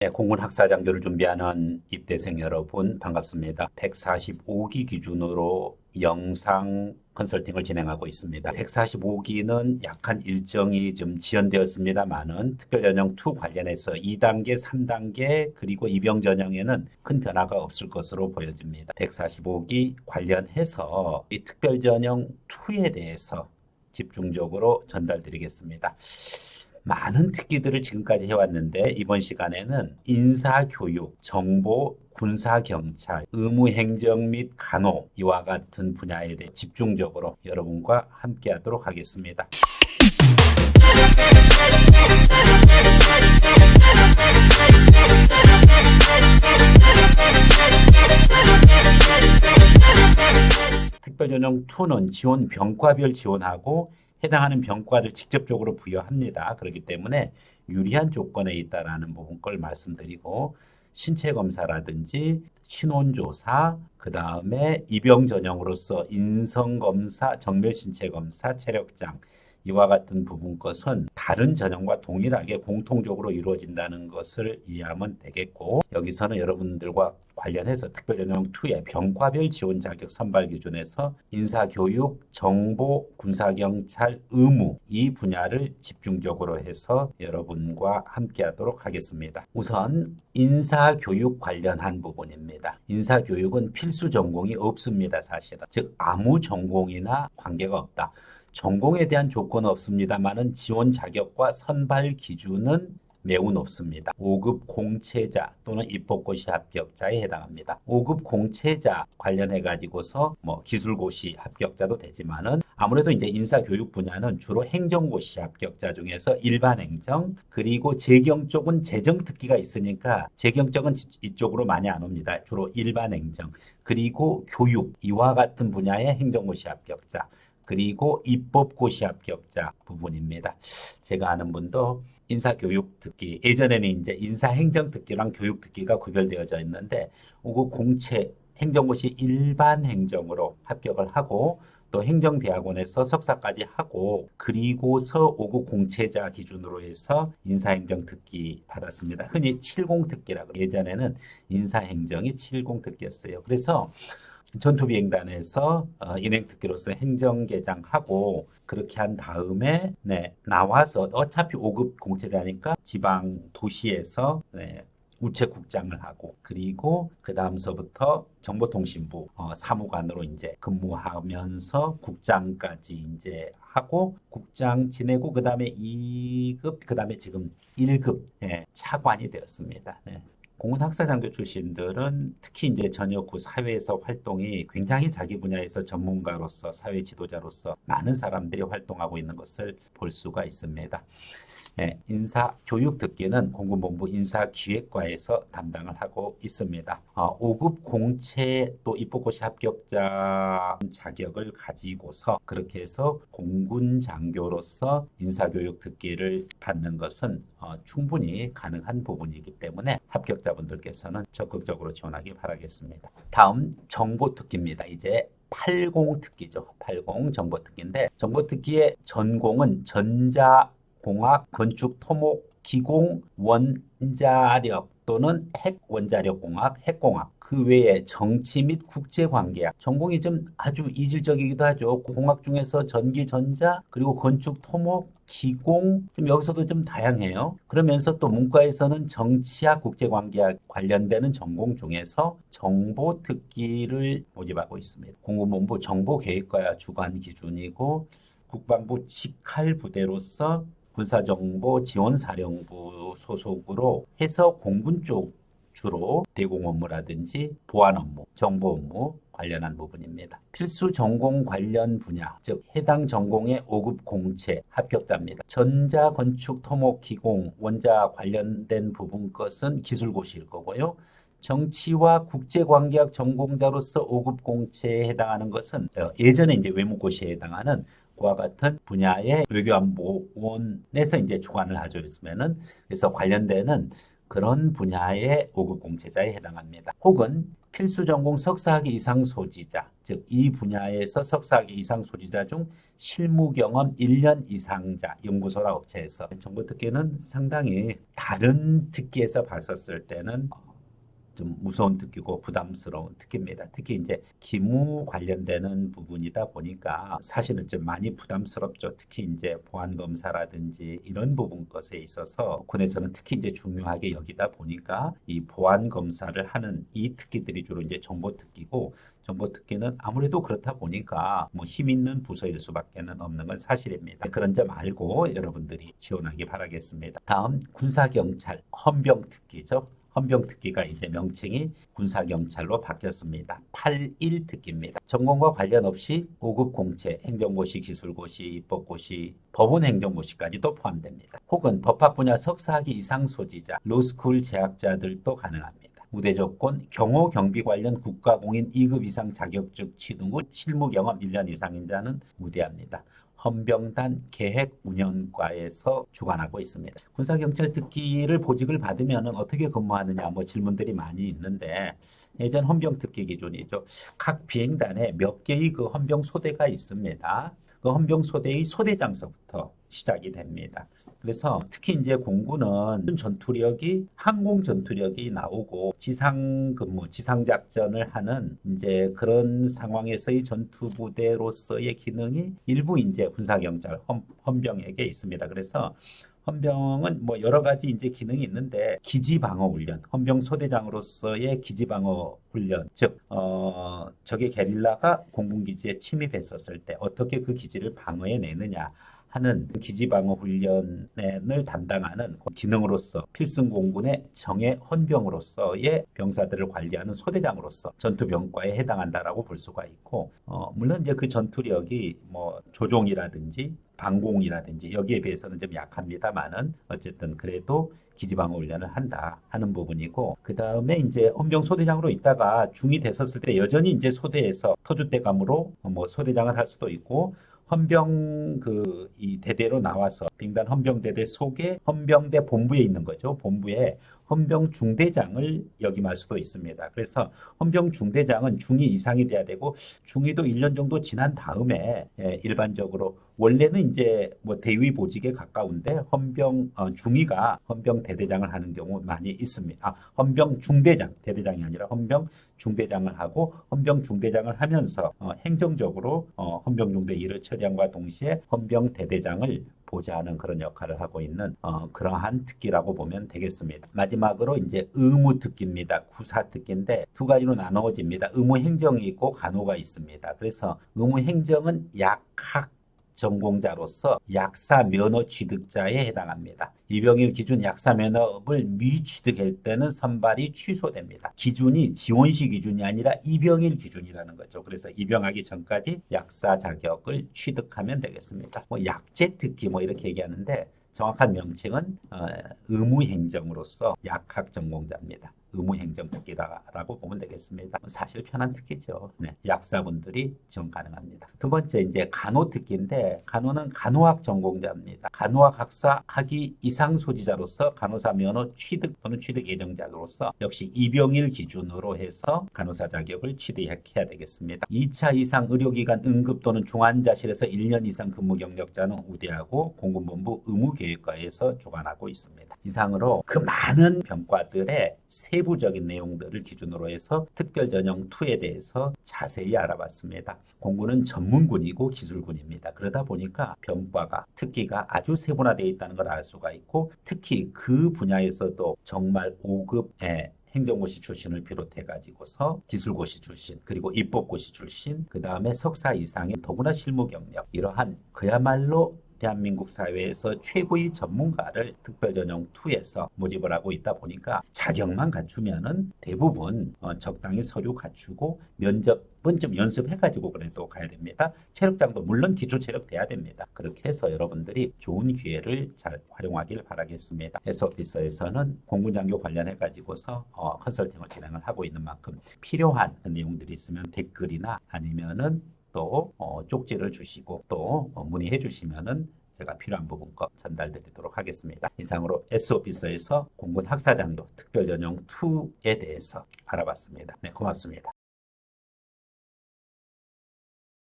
네, 공군 학사장교를 준비하는 입대생 여러분 반갑습니다. 145기 기준으로 영상 컨설팅을 진행하고 있습니다. 145기는 약한 일정이 좀 지연되었습니다만은 특별전형 2 관련해서 2단계, 3단계 그리고 입영전형에는 큰 변화가 없을 것으로 보여집니다. 145기 관련해서 이 특별전형 2에 대해서 집중적으로 전달드리겠습니다. 많은 특기들을 지금까지 해왔는데 이번 시간에는 인사교육, 정보, 군사경찰, 의무행정 및 간호 이와 같은 분야에 대해 집중적으로 여러분과 함께 하도록 하겠습니다. 특별전형 2는 지원 병과별 지원하고 해당하는 병과를 직접적으로 부여합니다. 그렇기 때문에 유리한 조건에 있다라는 부분 걸 말씀드리고 신체검사라든지 신원조사, 그 다음에 입영전형으로서 인성검사, 정밀신체검사, 체력장 이와 같은 부분 것은 다른 전형과 동일하게 공통적으로 이루어진다는 것을 이해하면 되겠고 여기서는 여러분들과 관련해서 특별전형 2의 병과별 지원 자격 선발 기준에서 인사교육, 정보, 군사경찰, 의무 이 분야를 집중적으로 해서 여러분과 함께 하도록 하겠습니다. 우선 인사교육 관련한 부분입니다. 인사교육은 필수 전공이 없습니다. 사실은. 즉 아무 전공이나 관계가 없다. 전공에 대한 조건은 없습니다만은 지원 자격과 선발 기준은 매우 높습니다. 5급 공채자 또는 입법고시 합격자에 해당합니다. 5급 공채자 관련해 가지고서 기술고시 합격자도 되지만은 아무래도 이제 인사교육 분야는 주로 행정고시 합격자 중에서 일반 행정 그리고 재경 쪽은 재정 특기가 있으니까 재경 쪽은 이쪽으로 많이 안 옵니다. 주로 일반 행정 그리고 교육 이와 같은 분야의 행정고시 합격자 그리고 입법고시 합격자 부분입니다. 제가 아는 분도 인사교육 특기, 예전에는 이제 인사행정 특기랑 교육 특기가 구별되어져 있는데 5급 공채 행정고시 일반 행정으로 합격을 하고 또 행정대학원에서 석사까지 하고 그리고서 5급 공채자 기준으로 해서 인사행정 특기 받았습니다. 흔히 70 특기라고 예전에는 인사행정이 70 특기였어요. 그래서 전투비행단에서 인행특기로서 행정계장하고 그렇게 한 다음에 나와서 어차피 5급 공채자니까 지방 도시에서 우체국장을 하고 그리고 그 다음서부터 정보통신부 사무관으로 이제 근무하면서 국장까지 이제 하고 국장 지내고 그 다음에 2급 그 다음에 지금 1급 차관이 되었습니다. 공군 학사장교 출신들은 특히 이제 전역 후 사회에서 활동이 굉장히 자기 분야에서 전문가로서 사회 지도자로서 많은 사람들이 활동하고 있는 것을 볼 수가 있습니다. 인사교육 특기는 공군본부 인사기획과에서 담당을 하고 있습니다. 5급 공채 또 입법고시 합격자 자격을 가지고서 그렇게 해서 공군 장교로서 인사교육 특기를 받는 것은 충분히 가능한 부분이기 때문에 합격자분들께서는 적극적으로 지원하기 바라겠습니다. 다음 정보특기입니다. 이제 80 특기죠. 80 정보특기인데 정보특기의 전공은 전자공학, 건축, 토목, 기공, 원자력 또는 핵원자력공학, 핵공학 그 외에 정치 및 국제관계학 전공이 좀 아주 이질적이기도 하죠. 공학 중에서 전기, 전자 그리고 건축, 토목, 기공 좀 여기서도 좀 다양해요. 그러면서 또 문과에서는 정치학, 국제관계학 관련되는 전공 중에서 정보특기를 모집하고 있습니다. 공군본부 정보계획과 주관 기준이고 국방부 직할부대로서 군사정보지원사령부 소속으로 해서 공군 쪽 주로 대공 업무라든지 보안 업무, 정보 업무 관련한 부분입니다. 필수 전공 관련 분야, 즉 해당 전공의 5급 공채 합격자입니다. 전자, 건축, 토목, 기공, 원자 관련된 부분 것은 기술고시일 거고요. 정치와 국제관계학 전공자로서 5급 공채에 해당하는 것은 예전에 이제 외무고시에 해당하는 그와 같은 분야의 외교안보원에서 이제 주관을 하죠. 있으면은 그래서 관련되는 그런 분야의 5급 공채자에 해당합니다. 혹은 필수 전공 석사학위 이상 소지자, 즉 이 분야에서 석사학위 이상 소지자 중 실무 경험 1년 이상자 연구소나 업체에서 정보특기는 상당히 다른 특기에서 봤었을 때는 좀 무서운 특기고 부담스러운 특기입니다. 특히 이제 기무 관련되는 부분이다 보니까 사실은 좀 많이 부담스럽죠. 특히 이제 보안 검사라든지 이런 부분 것에 있어서 군에서는 특히 이제 중요하게 여기다 보니까 이 보안 검사를 하는 이 특기들이 주로 이제 정보 특기고 정보특기는 아무래도 그렇다 보니까 뭐 힘 있는 부서일 수밖에는 없는 건 사실입니다. 그런 점 알고 여러분들이 지원하기 바라겠습니다. 다음 군사경찰 헌병특기죠. 헌병특기가 이제 명칭이 군사경찰로 바뀌었습니다. 81 특기입니다. 전공과 관련 없이 5급 공채, 행정고시, 기술고시, 입법고시, 법원행정고시까지도 포함됩니다. 혹은 법학 분야 석사학위 이상 소지자, 로스쿨 재학자들도 가능합니다. 우대 조건, 경호 경비 관련 국가공인 2급 이상 자격증 취득 후 실무 경험 1년 이상인 자는 우대합니다. 헌병단 계획운영과에서 주관하고 있습니다. 군사경찰 특기를 보직을 받으면 어떻게 근무하느냐 뭐 질문들이 많이 있는데 예전 헌병특기 기준이죠. 각 비행단에 몇 개의 그 헌병소대가 있습니다. 그 헌병소대의 소대장서부터 시작이 됩니다. 그래서 특히 이제 공군은 전투력이 항공 전투력이 나오고 지상 근무, 지상 작전을 하는 이제 그런 상황에서의 전투부대로서의 기능이 일부 이제 군사경찰 헌병에게 있습니다. 그래서 헌병은 뭐 여러 가지 이제 기능이 있는데 기지방어 훈련, 헌병 소대장으로서의 기지방어 훈련, 즉 적의 게릴라가 공군기지에 침입했었을 때 어떻게 그 기지를 방어해내느냐 하는 기지방어 훈련을 담당하는 기능으로서 필승 공군의 정예 헌병으로서의 병사들을 관리하는 소대장으로서 전투병과에 해당한다라고 볼 수가 있고 물론 이제 그 전투력이 뭐 조종이라든지 방공이라든지 여기에 비해서는 좀 약합니다만은 어쨌든 그래도 기지방어 훈련을 한다 하는 부분이고 그 다음에 이제 헌병 소대장으로 있다가 중이 됐었을 때 여전히 이제 소대에서 터줏대감으로 뭐 소대장을 할 수도 있고 헌병 이 대대로 나와서 빙단 헌병대대 속에 헌병대 본부에 있는 거죠. 본부에 헌병 중대장을 역임할 수도 있습니다. 그래서 헌병 중대장은 중위 이상이 돼야 되고 중위도 1년 정도 지난 다음에 일반적으로 원래는 이제 뭐 대위 보직에 가까운데 헌병 중위가 헌병 대대장을 하는 경우 많이 있습니다. 헌병 중대장, 대대장이 아니라 헌병 중대장을 하고 헌병 중대장을 하면서 행정적으로 헌병 중대 일을 처리함과 동시에 헌병 대대장을 보좌하는 그런 역할을 하고 있는 그러한 특기라고 보면 되겠습니다. 마지막으로 이제 의무특기입니다. 구사특기인데 두 가지로 나누어집니다. 의무행정이 있고 간호가 있습니다. 그래서 의무행정은 약학 전공자로서 약사 면허 취득자에 해당합니다. 입영일 기준 약사 면허를 미취득할 때는 선발이 취소됩니다. 기준이 지원시 기준이 아니라 입영일 기준이라는 거죠. 그래서 입영하기 전까지 약사 자격을 취득하면 되겠습니다. 뭐 약제 특기 뭐 이렇게 얘기하는데 정확한 명칭은 의무행정으로서 약학 전공자입니다. 의무행정특기라고 보면 되겠습니다. 사실 편한 특기죠. 네, 약사분들이 지원 가능합니다. 두 번째 이제 간호특기인데 간호는 간호학 전공자입니다. 간호학 학사 학위 이상 소지자로서 간호사 면허 취득 또는 취득 예정자로서 역시 입영일 기준으로 해서 간호사 자격을 취득해야 되겠습니다. 2차 이상 의료기관 응급 또는 중환자실에서 1년 이상 근무 경력자는 우대하고 공군본부 의무계획과에서 주관하고 있습니다. 이상으로 그 많은 병과들의 세부적인 내용들을 기준으로 해서 특별전형 2에 대해서 자세히 알아봤습니다. 공군은 전문군이고 기술군입니다. 그러다 보니까 병과가 특기가 아주 세분화되어 있다는 걸 알 수가 있고 특히 그 분야에서도 정말 5급의 행정고시 출신을 비롯해 가지고서 기술고시 출신 그리고 입법고시 출신 그 다음에 석사 이상의 더구나 실무 경력 이러한 그야말로 대한민국 사회에서 최고의 전문가를 특별전형 2에서 모집을 하고 있다 보니까 자격만 갖추면은 대부분 적당히 서류 갖추고 면접은 좀 연습해가지고 그래도 가야 됩니다. 체력장도 물론 기초 체력 돼야 됩니다. 그렇게 해서 여러분들이 좋은 기회를 잘 활용하길 바라겠습니다. S오피서에서는 공군장교 관련해가지고서 컨설팅을 진행을 하고 있는 만큼 필요한 내용들이 있으면 댓글이나 아니면은 또 쪽지를 주시고 또 문의해 주시면은 제가 필요한 부분 거 전달드리도록 하겠습니다. 이상으로 S오피서에서 공군 학사장교 특별전형 2에 대해서 알아봤습니다. 네, 고맙습니다.